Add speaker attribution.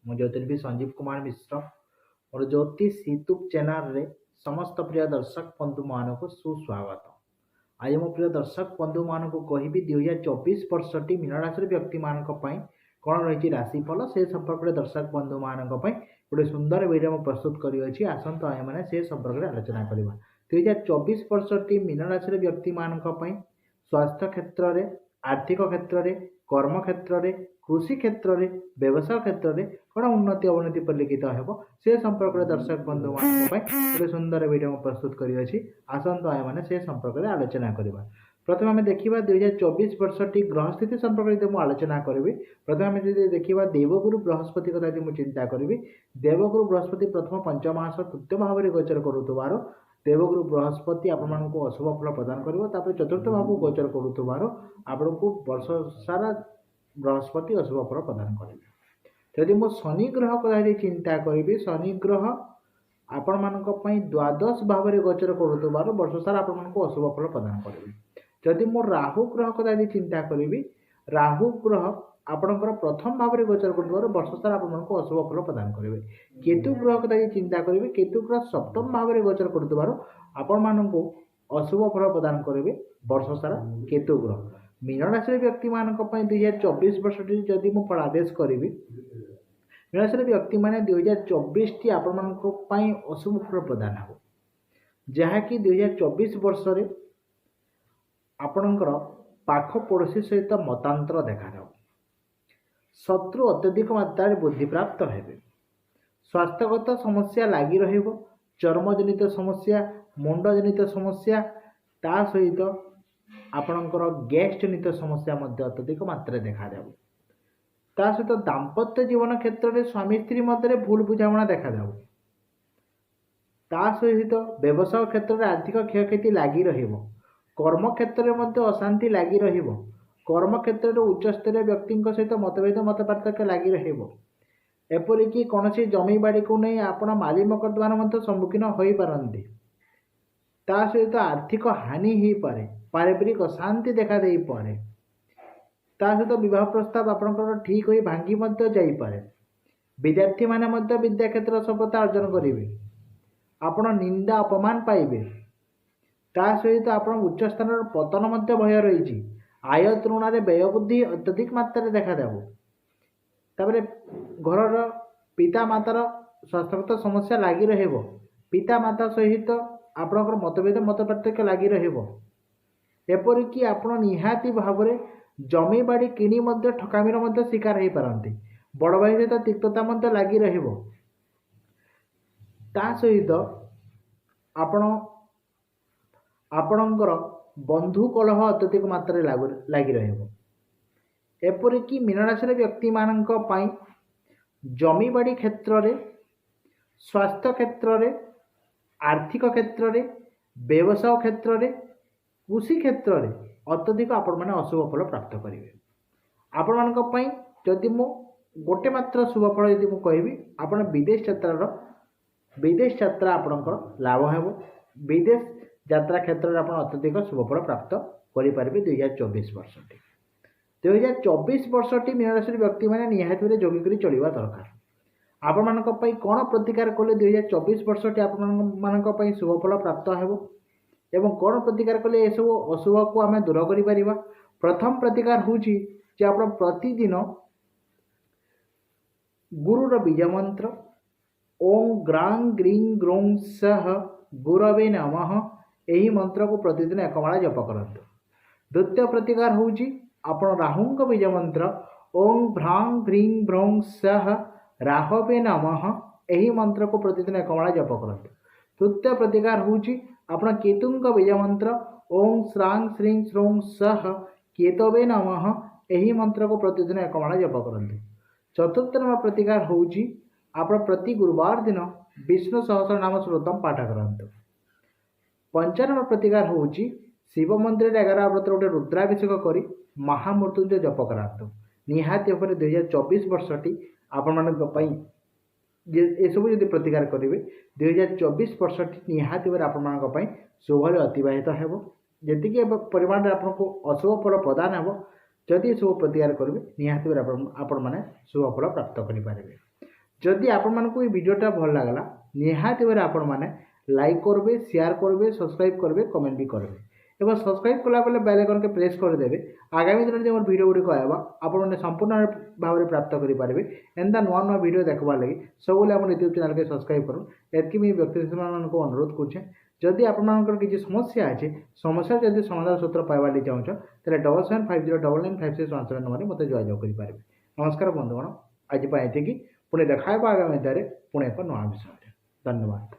Speaker 1: मु ज्योतिर्विद संजीव कुमार मिश्र और ज्योतिष यूट्यूब चैनल रे समस्त प्रिय दर्शक बंधु मान को सुस्वागत। आज मो प्रिय दर्शक बंधु मान को कहबी 2024 वर्षटी मीन राशि व्यक्ति मान कौन रही राशिफल से संपर्क में दर्शक बंधु मान गोटे सुंदर वीडियो मैं प्रस्तुत करी आसतु आम मैंने से संपर्क में आलोचना करवा। 2024 वर्षटी मीन राशि व्यक्ति मान स्वास्थ्य क्षेत्र में, आर्थिक क्षेत्र में, कर्म क्षेत्र में, कृषि क्षेत्र में, व्यवसाय क्षेत्र में कौन उन्नति अवनति परिलक्षित हो से संपर्क में दर्शक बंधु मान गोटे सुंदर वीडियो मैं प्रस्तुत करी आसतु आम मैंने से संपर्क में आलोचना करवा। प्रथम आम देखा 2024 वर्षटी ग्रह स्थिति संपर्क में आलोचना करी। प्रथम आम देखा देवगुरु बृहस्पति कथा मुझे चिंता करी। देवगुरु बृहस्पति प्रथम पंचमास तृतीय भाव में गोचर करुवार देवगुरु बृहस्पति आपको अशुभ फल प्रदान कर चतुर्थ भाव को गोचर करुवार आपको वर्ष सारा बृहस्पति अशुभ फल प्रदान करेंगे। जदि मो शनि ग्रह कथा चिंता करी शनि ग्रह आपण मान द्वादश भाव में गोचर करुवार वर्ष सारा आपको अशुभ फल प्रदान करेंगे। जदि मो राहु ग्रह कथा चिंता करी राहु ग्रह आपणकर प्रथम भाव में गोचर कर वर्ष सारा आपको अशुभ फल प्रदान करेंगे। केतु ग्रह कथा चिंता करेंगे केतु ग्रह सप्तम भाव में गोचर कर आपण मानक अशुभ फल प्रदान करेंगे वर्ष सारा केतु ग्रह। मीन राशि व्यक्ति मान 2024 वर्ष जदि मु फलादेश करी मीन राशि व्यक्ति मैंने 2024 टी आपण अशुभ फल प्रदान हो जहाँकि 2024 वर्ष आपणकर पाख पड़ोशी सहित मतांतर देखा शत्रु अत्यधिक मात्रा बुद्धि प्राप्त हेबे। स्वास्थ्यगत समस्या लगी रहिबो, चर्मजनित समस्या, मुंडजनित समस्या ता सहित आपणकर गैस जनित समस्या मध्य अत्यधिक मात्रा देखा जाबो। ता सहित दाम्पत्य जीवन क्षेत्र में स्वामी स्त्री मध्य भूल बुझामणा देखा जाबो। ता सहित व्यवसाय क्षेत्र में आर्थिक क्षयक्षति लगी रहिबो। कर्म क्षेत्र में अशांति लगी रहिबो। कर्म क्षेत्र में उच्चस्तरीय व्यक्ति सहित मतभेद मत पार्थक्य लगी रहिबो। एपरिकी कौन जमी बाड़ी को नहीं आपण माली मकद्दमार सम्मुखीन हो पारती। ता सहित आर्थिक हानि हो पारे, पारिवारिक अशांति देखा दे पारे। ता सहित विवाह प्रस्ताव आपंकर ठीक हो भांगी जापे। विद्यार्थी माने विद्या क्षेत्र सफलता अर्जन करेंगे। आपण निंदा अपमान पाइबे। ता सहित आप उच्च स्थान पतन भय रही। आय तुलना व्यय बुद्धि अत्यधिक मात्रा देखा तापर घर पिता मातार स्वास्थ्यगत समस्या लगी रहिबो। पिता माता सहित आपणकर मतभेद मत पार्थक्य लगी रहिबो। एपरिकी आपण निहाती भाव में जमी बाड़ी किणी ठकामीर शिकार हो पारती। बड़ भाई सहित तिक्तता लगी रहिबो। ता सहित आपणकर बंधु कलह अत्यधिक मात्रा लगी रहिबो। एपरिकी मीन राशि व्यक्ति मानक पई जमी बाड़ी क्षेत्र में, स्वास्थ्य क्षेत्र में, आर्थिक क्षेत्र में, व्यवसाय क्षेत्र में, कृषि क्षेत्र में अत्यधिक आपण मैंने अशुभ फल प्राप्त करेंगे। आपण मानक पई जदि मु गोटे मात्र शुभ फल यदि मु कहबी आपण विदेश यात्रा आपणकर लाभ हेबो। विदेश यात्रा क्षेत्र में आप अत्यधिक शुभफल प्राप्त करेंगे। 2024 वर्षटी 2024 वर्षटी मीन राशि व्यक्ति मैंने निहाती भाव जोगी कर चलवा दरकार। आपण मान कौन प्रतिकार कले 2024 वर्षटी आप शुभफल प्राप्त हो एवं कौन प्रतिकार कले ये सब अशुभ को आम दूर कर। प्रथम प्रतिकार हूँ आप प्रतिदिन गुरुर बीज मंत्र ओं ग्रां ग्रीं ग्रों सह गुरवे नमः यही मंत्र को प्रतिदिन एक माला जप करंतु। द्वितीय प्रतिकार हूँ आपण राहु बीज मंत्र ओं भ्रां ह्रीं भ्रौं सह राहवे नमः यही मंत्र को प्रतिदिन एक माला जप करंतु। तृतीय प्रतिकार हूँ आपण केतु बीज मंत्र ओं श्रां श्रीं श्रौं सह केतवे नमः यही मंत्र को प्रतिदिन एक माला जप करंतु। चतुर्थ नंबर प्रतिकार हूँ आपण प्रति गुरुवार दिन विष्णु सहस्र नाम श्लोकम पाठ करंतु। पंचम नंबर प्रतिकार हूँ शिव मंदिर 11 व्रत गोटे रुद्राभिषेक कर महामृत्युंजय जप करातु। निहाती भाव 2024 वर्षटी आपण ये सब जो प्रतिकार करेंगे 2024 वर्षटी निहाती भाव आपण शुभरे अतिबाहित हो। जी परिमाण में आपको अशुभ फल प्रदान हो जदि शुभ प्रतिकार करेंगे निहाती भाव आपण मैंने शुभ फल प्राप्त करेंगे। जदि आपको ये वीडियोटा भल लगला निहाती भाव आपण मैंने लाइक करेंगे, शेयर करेंगे, सब्सक्राइब करेंगे, कमेंट भी करेंगे और सब्सक्राइब कला बेल आइकन के प्रेस करदेवे। आगामी दिन जो वीडियो गुड़िक आएगा आपने संपूर्ण भाव में प्राप्त करेंगे। एंता नुआ नुआ वीडियो देखवार लगे सब आम यूट्यूब चैनल के सब्सक्राइब करूँ एति मुझे व्यक्ति को अनुरोध करुचे। जदि आपंकर किसी समस्या अच्छे समस्या जब समाधान सूत्र पाइबार चाहूँ तेल 7750995617 नंबर मत जोगाजोग करेंगे। नमस्कार बंधुगण, आज ये पुणी देखा आगामी पुणे एक नुआ विषय। धन्यवाद।